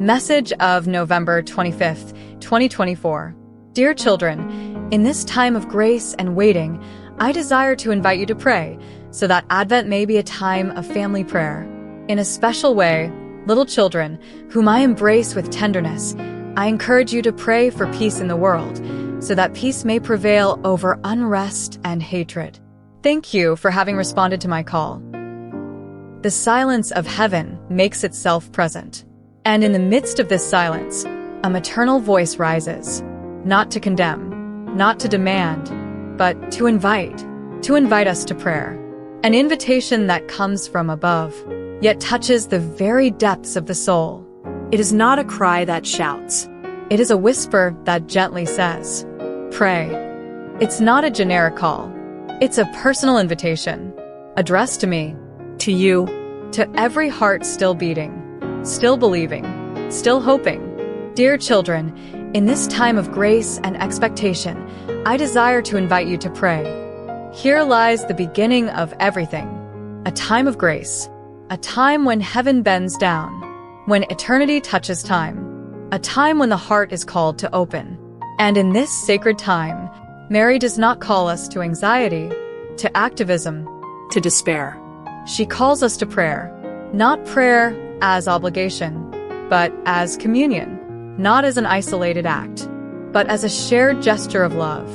Message of November 25th, 2024. Dear children, in this time of grace and waiting, I desire to invite you to pray, so that Advent may be a time of family prayer. In a special way, little children, whom I embrace with tenderness, I encourage you to pray for peace in the world, so that peace may prevail over unrest and hatred. Thank you for having responded to my call. The silence of heaven makes itself present. And in the midst of this silence, a maternal voice rises, not to condemn, not to demand, but to invite us to prayer. An invitation that comes from above, yet touches the very depths of the soul. It is not a cry that shouts. It is a whisper that gently says, pray. It's not a generic call. It's a personal invitation, addressed to me, To you, to every heart still beating, still believing, still hoping. Dear children, in this time of grace and expectation, I desire to invite you to pray. Here lies the beginning of everything, a time of grace, a time when heaven bends down, when eternity touches time, a time when the heart is called to open. And in this sacred time, Mary does not call us to anxiety, to activism, to despair. She calls us to prayer, not prayer as obligation, but as communion, not as an isolated act, but as a shared gesture of love,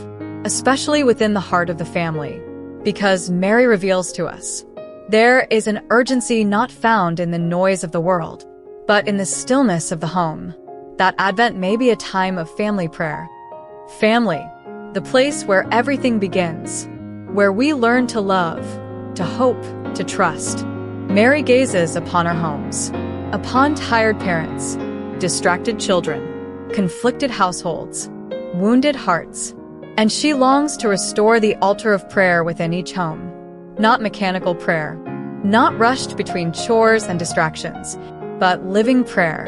especially within the heart of the family, because Mary reveals to us, there is an urgency not found in the noise of the world, but in the stillness of the home, that Advent may be a time of family prayer. Family, the place where everything begins, where we learn to love, to hope, to trust. Mary gazes upon our homes, upon tired parents, distracted children, conflicted households, wounded hearts, and she longs to restore the altar of prayer within each home. Not mechanical prayer, not rushed between chores and distractions, but living prayer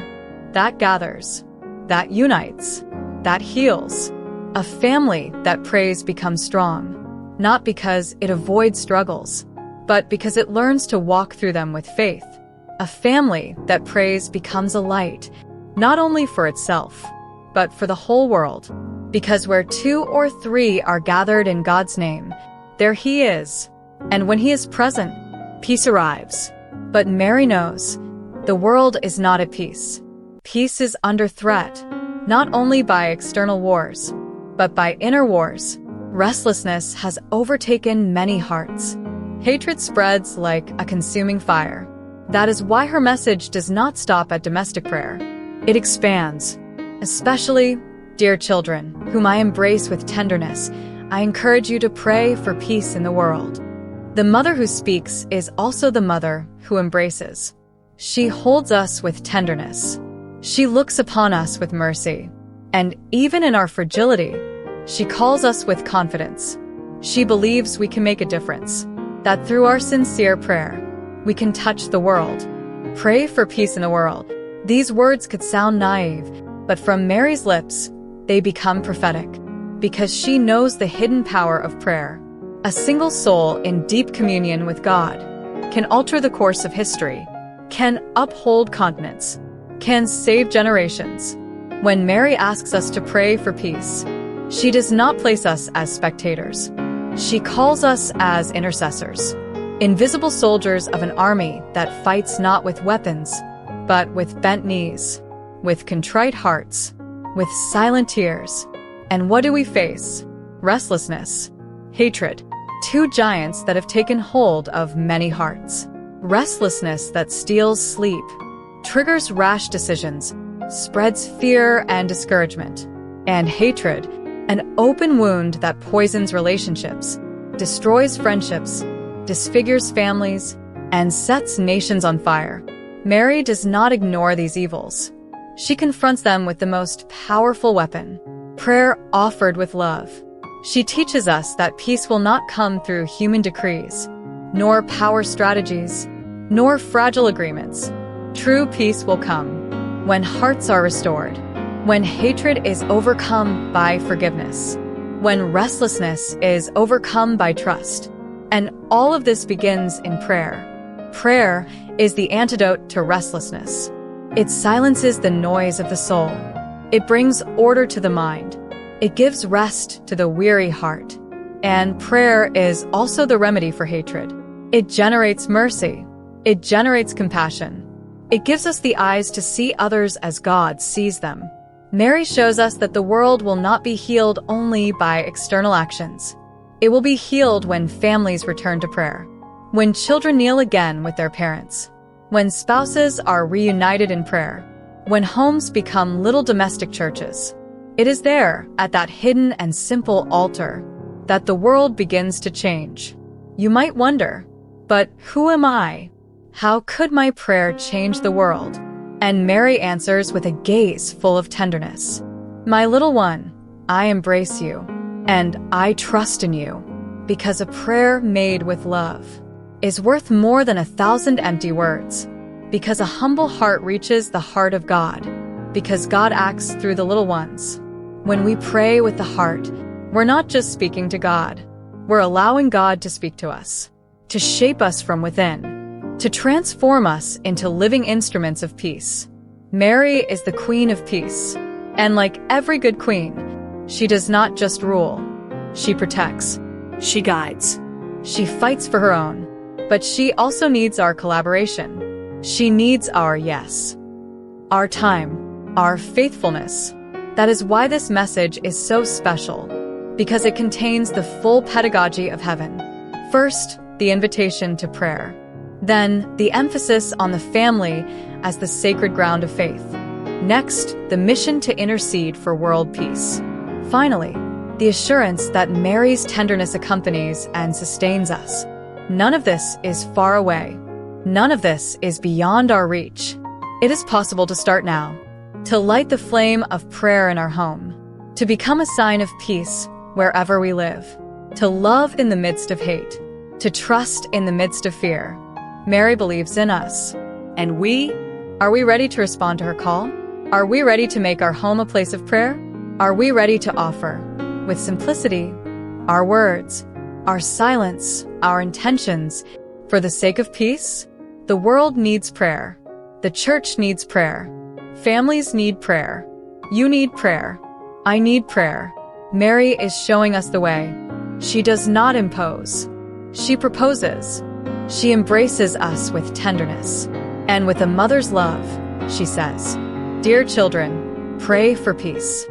that gathers, that unites, that heals. A family that prays becomes strong, not because it avoids struggles, but because it learns to walk through them with faith. A family that prays becomes a light, not only for itself, but for the whole world. Because where 2 or 3 are gathered in God's name, there He is. And when He is present, peace arrives. But Mary knows, the world is not at peace. Peace is under threat, not only by external wars, but by inner wars. Restlessness has overtaken many hearts. Hatred spreads like a consuming fire. That is why her message does not stop at domestic prayer. It expands. Especially, dear children, whom I embrace with tenderness, I encourage you to pray for peace in the world. The mother who speaks is also the mother who embraces. She holds us with tenderness. She looks upon us with mercy. And even in our fragility, she calls us with confidence. She believes we can make a difference, that through our sincere prayer, we can touch the world. Pray for peace in the world. These words could sound naive, but from Mary's lips, they become prophetic, because she knows the hidden power of prayer. A single soul in deep communion with God can alter the course of history, can uphold continents, can save generations. When Mary asks us to pray for peace, she does not place us as spectators. She calls us as intercessors, invisible soldiers of an army that fights not with weapons, but with bent knees, with contrite hearts, with silent tears. And what do we face? Restlessness, hatred, 2 giants that have taken hold of many hearts. Restlessness that steals sleep, triggers rash decisions, spreads fear and discouragement. And hatred, an open wound that poisons relationships, destroys friendships, disfigures families, and sets nations on fire. Mary does not ignore these evils. She confronts them with the most powerful weapon, prayer offered with love. She teaches us that peace will not come through human decrees, nor power strategies, nor fragile agreements. True peace will come when hearts are restored, when hatred is overcome by forgiveness, when restlessness is overcome by trust. And all of this begins in prayer. Prayer is the antidote to restlessness. It silences the noise of the soul. It brings order to the mind. It gives rest to the weary heart. And prayer is also the remedy for hatred. It generates mercy. It generates compassion. It gives us the eyes to see others as God sees them. Mary shows us that the world will not be healed only by external actions. It will be healed when families return to prayer, when children kneel again with their parents, when spouses are reunited in prayer, when homes become little domestic churches. It is there, at that hidden and simple altar, that the world begins to change. You might wonder, but who am I? How could my prayer change the world? And Mary answers with a gaze full of tenderness. My little one, I embrace you, and I trust in you, because a prayer made with love is worth more than 1,000 empty words, because a humble heart reaches the heart of God, because God acts through the little ones. When we pray with the heart, we're not just speaking to God, we're allowing God to speak to us, to shape us from within, to transform us into living instruments of peace. Mary is the Queen of Peace, and like every good queen, she does not just rule. She protects. She guides. She fights for her own, but she also needs our collaboration. She needs our yes, our time, our faithfulness. That is why this message is so special, because it contains the full pedagogy of heaven. First, the invitation to prayer. Then, the emphasis on the family as the sacred ground of faith. Next, the mission to intercede for world peace. Finally, the assurance that Mary's tenderness accompanies and sustains us. None of this is far away. None of this is beyond our reach. It is possible to start now, to light the flame of prayer in our home, to become a sign of peace wherever we live, to love in the midst of hate, to trust in the midst of fear. Mary believes in us. And we? Are we ready to respond to her call? Are we ready to make our home a place of prayer? Are we ready to offer, with simplicity, our words, our silence, our intentions, for the sake of peace? The world needs prayer. The church needs prayer. Families need prayer. You need prayer. I need prayer. Mary is showing us the way. She does not impose. She proposes. She embraces us with tenderness. And with a mother's love, she says, "Dear children, pray for peace."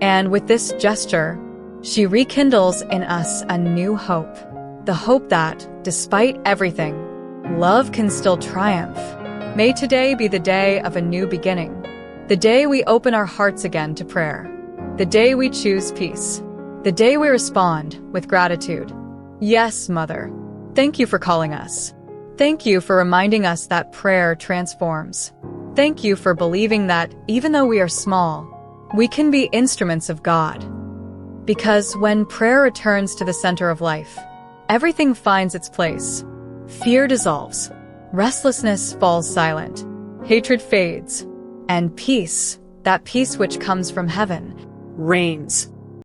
And with this gesture, she rekindles in us a new hope. The hope that, despite everything, love can still triumph. May today be the day of a new beginning. The day we open our hearts again to prayer. The day we choose peace. The day we respond with gratitude. Yes, Mother. Thank you for calling us. Thank you for reminding us that prayer transforms. Thank you for believing that, even though we are small, we can be instruments of God. Because when prayer returns to the center of life, everything finds its place. Fear dissolves. Restlessness falls silent. Hatred fades. And peace, that peace which comes from heaven, Reigns.